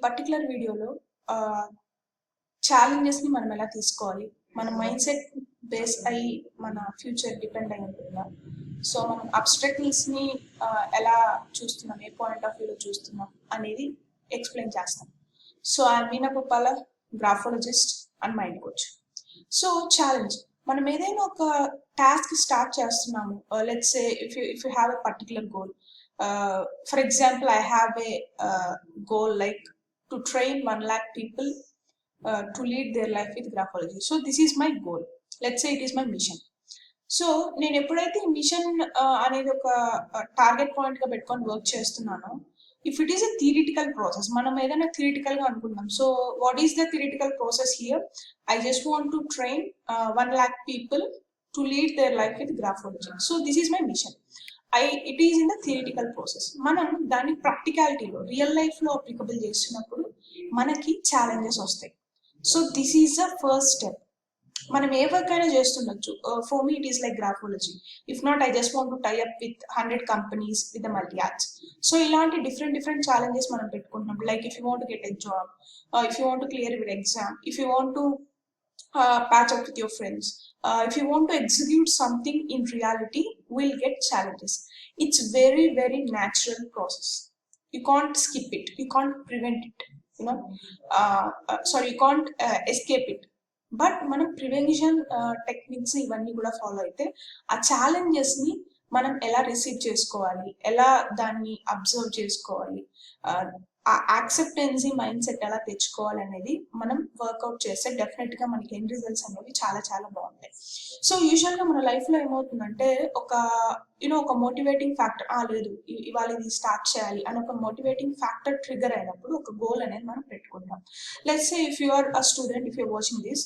Particular వీడియోలో ఛాలెంజెస్ని మనం ఎలా తీసుకోవాలి, మన మైండ్ సెట్ బేస్ అయ్యి మన ఫ్యూచర్ డిపెండ్ అయి ఉంటుందా, సో మనం అబ్స్ట్రక్ట్నెస్ని ఎలా చూస్తున్నాం, ఏ పాయింట్ ఆఫ్ వ్యూలో చూస్తున్నాం అనేది ఎక్స్ప్లెయిన్ చేస్తాం. So I Meena Puppala, graphologist and mind coach. So challenge, మనం ఏదైనా ఒక టాస్క్ స్టార్ట్ చేస్తున్నాము, let's say if you have a particular goal. For example, I have a goal like to train 1 lakh people to lead their life with graphology. So this is my goal. Let's say it is my mission. So నేను ఎప్పుడైతే ఈ machine అనేది ఒక target పాయింట్గా పెట్టుకొని work చేస్తున్నానో, if it is a theoretical process, మనం ఏదైనా థియరిటికల్గా అనుకుంటాం. So what is the theoretical process here? I just want to train 1 lakh people to lead their life with graphology. So this is my mission. It is in the theoretical process. మనం దాన్ని ప్రాక్టికాలిటీలో real లైఫ్లో applicable చేస్తున్నప్పుడు మనకి challenges వస్తాయి. So this is the first step. మనం ఏ work అయినా చేస్తుండొచ్చు. For me it is like graphology. If not, I just want to tie up with 100 companies with the multi ads. So ఇలాంటి different challenges మనం పెట్టుకుంటున్నాం. Like if you want to get a job, if you want to clear your exam, if you want to patch up with your friends, if you want to execute something in reality, we'll get challenges. It's very natural process. You can't skip it, you can't prevent it, you can't escape it. But మనం prevention techniques ఇవన్నీ కూడా follow అయితే ఆ ఛాలెంజెస్ని మనం ఎలా receive చేసుకోవాలి, ఎలా దాన్ని అబ్జర్వ్ చేసుకోవాలి, ఆ యాక్సెప్టెన్సీ మైండ్ సెట్ ఎలా తెచ్చుకోవాలి అనేది మనం వర్కౌట్ చేస్తే డెఫినెట్గా మనకి ఎండ్ రిజల్ట్స్ అనేవి చాలా బాగుంటాయి. సో యూజువల్గా మన లైఫ్లో ఏమవుతుందంటే ఒక మోటివేటింగ్ ఫ్యాక్టర్, లేదు ఇవాళ ఇది స్టార్ట్ చేయాలి అని ఒక మోటివేటింగ్ ఫ్యాక్టర్ ట్రిగర్ అయినప్పుడు ఒక గోల్ అనేది మనం పెట్టుకుంటాం. Let's say if you are a student, if you watching this,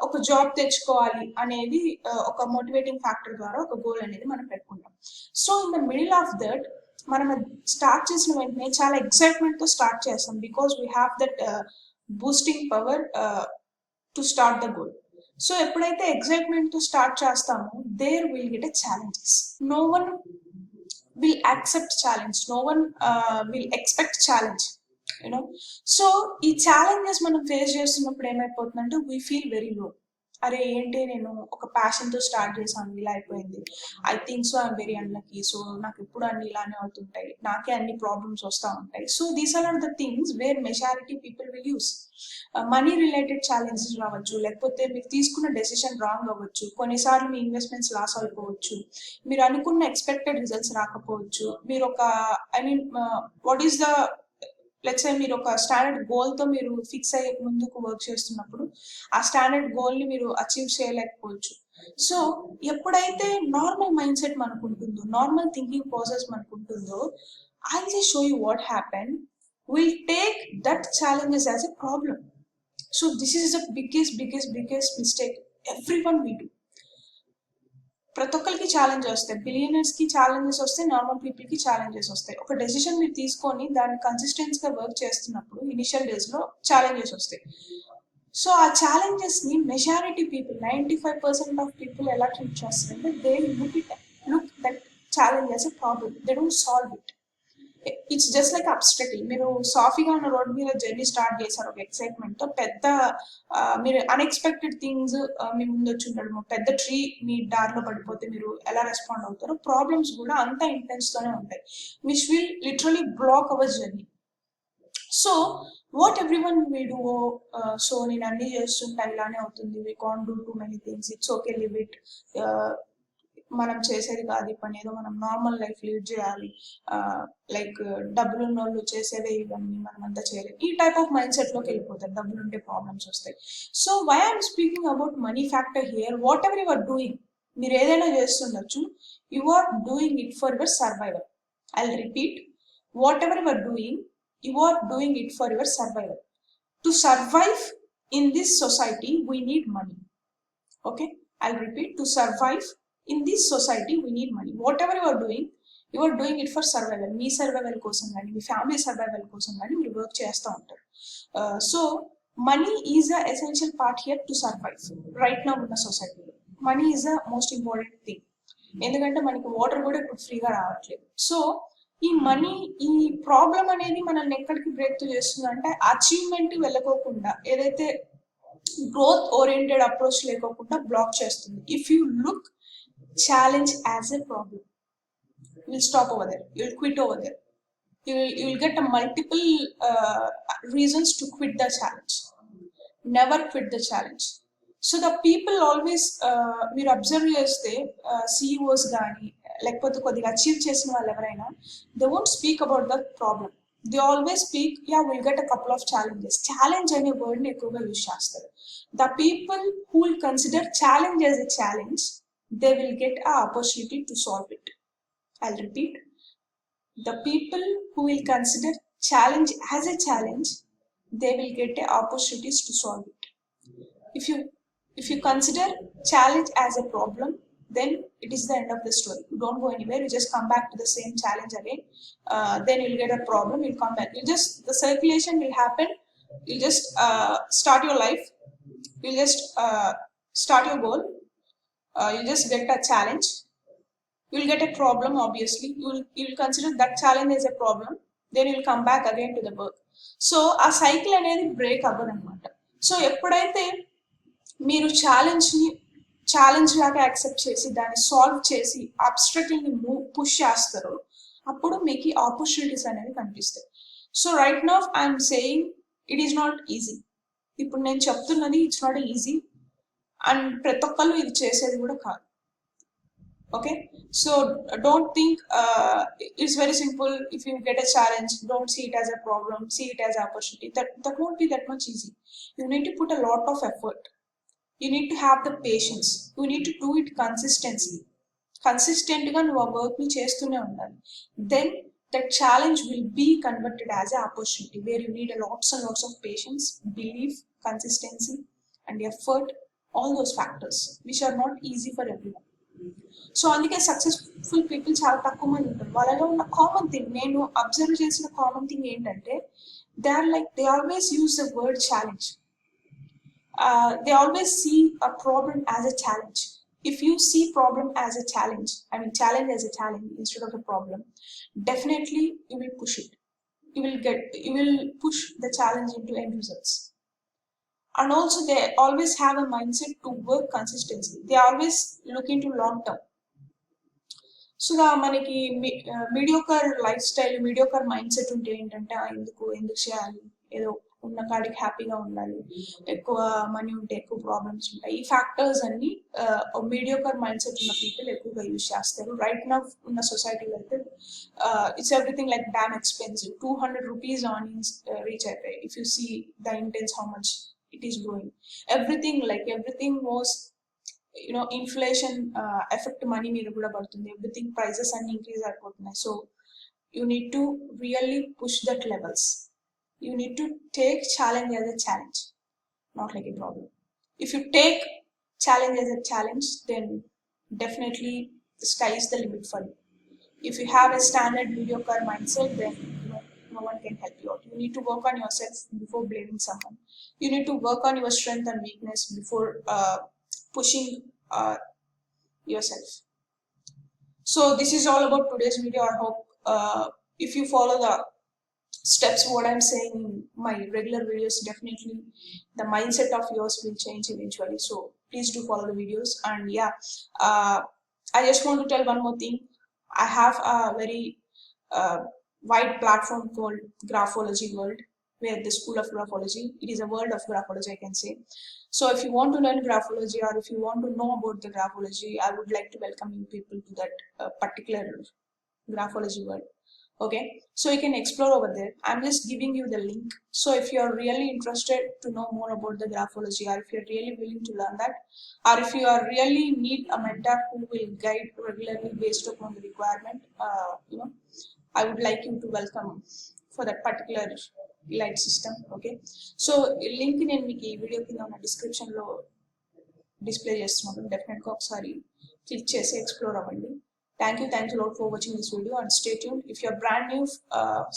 ఒక జాబ్ తెచ్చుకోవాలి అనేది ఒక మోటివేటింగ్ ఫ్యాక్టర్ ద్వారా ఒక గోల్ అనేది మనం పెట్టుకుంటాం. So in the middle of that మనం స్టార్ట్ చేసిన వెంటనే చాలా ఎక్సైట్మెంట్తో స్టార్ట్ చేస్తాం, because we have that boosting power to start the goal. So ఎప్పుడైతే ఎక్సైట్మెంట్తో స్టార్ట్ చేస్తామో, there will get a challenges. No one will accept challenge, no one will expect challenge, so ఈ ఛాలెంజెస్ మనం ఫేస్ చేస్తున్నప్పుడు ఏమైపోతుందంటే we feel very low. అరే ఏంటి, నేను ఒక ప్యాషన్తో స్టార్ట్ చేశాను, ఇలా అయిపోయింది, I think so I'm very unlucky, so నాకు ఎప్పుడు అన్ని ఇలానే అవుతుంటాయి, నాకే అన్ని ప్రాబ్లమ్స్ వస్తూ ఉంటాయి. So these are the things where majority people will use. Money related challenges రావచ్చు, లేకపోతే మీరు తీసుకున్న డెసిషన్ రాంగ్ అవ్వచ్చు, కొన్నిసార్లు మీ ఇన్వెస్ట్మెంట్స్ లాస్ అయిపోవచ్చు, మీరు అనుకున్న ఎక్స్పెక్టెడ్ రిజల్ట్స్ రాకపోవచ్చు, మీరు ఒక what is the let's say మీరు ఒక స్టాండర్డ్ గోల్తో మీరు ఫిక్స్ అయ్యి ముందుకు వర్క్ చేస్తున్నప్పుడు ఆ స్టాండర్డ్ గోల్ని మీరు అచీవ్ చేయలేకపోవచ్చు. సో ఎప్పుడైతే నార్మల్ మైండ్ సెట్ మనకు ఉంటుందో, నార్మల్ థింకింగ్ ప్రాసెస్ మనకు ఉంటుందో, I just show you what happen, will take that challenges as a problem. So this is the biggest mistake every one we do. ప్రతి ఒక్కరికి challenge వస్తాయి, బిలియనర్స్కి challenges వస్తాయి, normal పీపుల్కి challenges వస్తాయి. ఒక డెసిషన్ మీరు తీసుకొని దాన్ని కన్సిస్టెన్స్గా వర్క్ చేస్తున్నప్పుడు ఇనిషియల్ డేస్లో ఛాలెంజెస్ వస్తాయి. సో ఆ ఛాలెంజెస్ని మెజారిటీ పీపుల్, 95% ఆఫ్ పీపుల్ ఎలా ట్రీట్ చేస్తారంటే they look that challenge as a problem, they don't solve it. It's just like abstractly. మీరు సాఫీగా ఉన్న రోడ్ మీద జర్నీ స్టార్ట్ చేశారు ఒక ఎక్సైట్మెంట్తో, పెద్ద మీరు అన్ఎక్స్పెక్టెడ్ థింగ్స్ మీ ముందు వచ్చి ఉండడము, పెద్ద ట్రీ మీ దారిలో పడిపోతే మీరు ఎలా రెస్పాండ్ అవుతారో, ప్రాబ్లమ్స్ కూడా అంత ఇంటెన్స్తోనే ఉంటాయి, which will literally block our journey. So what every one we do, so నేను అన్ని చేస్తుంటా ఇలానే అవుతుంది, we can't do too many things, it's okay, live it, మనం చేసేది కాదు ఈ పని, ఏదో మనం నార్మల్ లైఫ్ లీడ్ చేయాలి, లైక్ డబ్బులు ఉన్న వాళ్ళు చేసేదే ఇవన్నీ, మనం అంతా చేయలేదు, ఈ టైప్ ఆఫ్ మైండ్ సెట్లోకి వెళ్ళిపోతారు. డబ్బులు ఉంటే ప్రాబ్లమ్స్ వస్తాయి. So why I'm speaking about money factor here, whatever you are doing, మీరు ఏదైనా చేస్తుండొచ్చు, you are doing it for your survival. I will repeat, whatever you are doing, you are doing it for your survival. To survive in this society we need money. Okay, I will repeat, to survive in this society we need money. Whatever you are doing it for survival. Me survival కోసం కానీ మీ family survival కోసం కానీ మీరు work చేస్తూ ఉంటారు. So money is a essential part here to survive right now ఉన్న సొసైటీలో. Money is the most important thing, ఎందుకంటే మనకి వాటర్ కూడా ఇప్పుడు ఫ్రీగా రావట్లేదు. సో ఈ మనీ, ఈ ప్రాబ్లం అనేది మనల్ని ఎక్కడికి బ్రేక్ త్రూ చేస్తుందంటే అచీవ్మెంట్ వెళ్ళకోకుండా, ఏదైతే గ్రోత్ ఓరియంటెడ్ అప్రోచ్ లేకోకుండా బ్లాక్ చేస్తుంది. If you look challenge as a problem, you will stop over there, you will quit over there, you will get a multiple reasons to quit the challenge. Never quit the challenge. So the people always, మీరు observe చేస్తే CEOs కానీ లేకపోతే కొద్దిగా achieve చేసిన వాళ్ళు ఎవరైనా, they won't speak about the problem, they always speak will get a couple of challenges. Challenge అనే వర్డ్ని ఎక్కువగా యూజ్ చేస్తారు. The people who will consider challenge as a challenge, they will get a opportunity to solve it. I'll repeat. The people who will consider challenge as a challenge, they will get the opportunities to solve it. If you consider challenge as a problem, then it is the end of the story. You don't go anywhere. You just come back to the same challenge again. Then you'll get a problem. You'll come back. The circulation will happen. You'll just start your life. You'll just start your goal. You'll just get a challenge. You will get a problem, obviously. You will consider that challenge as a problem. Then you will come back again to the work. So ఆ cycle అనేది break అవ్వదన్నమాట. So ఎప్పుడైతే మీరు challenge లాగా accept చేసి దాన్ని solve చేసి అబ్స్ట్రక్ట్ని push చేస్తారో, అప్పుడు మీకు ఈ ఆపర్చునిటీస్ అనేవి కనిపిస్తాయి. So right now I'm saying it is not easy. ఇప్పుడు నేను చెప్తున్నది ఇట్స్ నాట్ ఈజీ, అండ్ ప్రతి ఒక్కళ్ళు ఇది చేసేది కూడా కాదు. Okay, so don't think it's very simple. If you get a challenge, don't see it as a problem, see it as an opportunity. That won't be that much easy. You need to put a lot of effort. You need to have the patience. You need to do it consistently. Consistently నువ్వు ఆ వర్క్ని చేస్తూనే ఉండాలి. Then that challenge will be converted as an opportunity where you need lots and lots of patience, belief, consistency and effort, all those factors which are not easy for everyone. So అందుకే successful people చాలా తక్కువ మంది ఉంటారు. వాళ్ళలో ఉన్న common thing, నేను observe చేసిన common thing ఏంటంటే, they always use the word challenge. They always see a problem as a challenge. If you see problem as a challenge, challenge as a challenge instead of a problem, definitely you will push it. You will push the challenge into end results. And also they always have a mindset to work consistently. They always look into long term. So మనకి mediocre lifestyle, mediocre mindset ఉంటే ఏంటంటే, ఎందుకు చేయాలి, ఏదో ఉన్న కాడికి హ్యాపీగా ఉండాలి, ఎక్కువ మనీ ఉంటే ఎక్కువ ప్రాబ్లమ్స్ ఉంటాయి, ఈ ఫ్యాక్టర్స్ అన్ని మీడియోకర్ మైండ్ సెట్ ఉన్న పీపుల్ ఎక్కువగా యూజ్ చేస్తారు. రైట్ నౌ ఉన్న సొసైటీలో అయితే it's everything like damn expensive. 200 rupees onions reach అయిపోయాయి. If you see the intense how much it is growing. Everything was, inflation effect money meer kuda padutundi. Everything prices and increase ayipotunnayi. So you need to really push that levels. You need to take challenge as a challenge, not like a problem. If you take challenge as a challenge, then definitely the sky is the limit for you. If you have a standard mediocre mindset, then no one can help you out. You need to work on yourself before blaming someone. You need to work on your strength and weakness before pushing yourself. So this is all about today's video. I hope if you follow the steps what I'm saying in my regular videos, definitely the mindset of yours will change eventually. So please do follow the videos. And I just want to tell one more thing. I have a very wide platform called Graphology World, where the School of Graphology, it is a world of graphology, I can say. So if you want to learn graphology, or if you want to know about the graphology, I would like to welcome you people to that particular graphology world. Okay, so you can explore over there. I'm just giving you the link. So if you are really interested to know more about the graphology, or if you're really willing to learn that, or if you are really need a mentor who will guide regularly based upon the requirement, I would like you to welcome for that particular elite system. Okay, so link నేను మీకు ఈ video కింద ఉన్న description లో display చేస్తున్నాను. Definite గా ఒకసారి click చేసి ఎక్స్ప్లోర్ అవ్వండి. Thank you a lot for watching this video, and stay tuned. If you're brand new,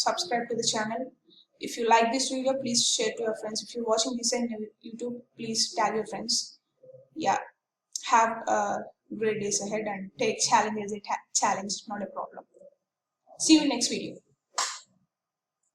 subscribe to the channel. If you like this video, please share to your friends. If you're watching this on YouTube, please tag your friends. Have great days ahead, and take challenge as a challenge, not a problem. See you in next video.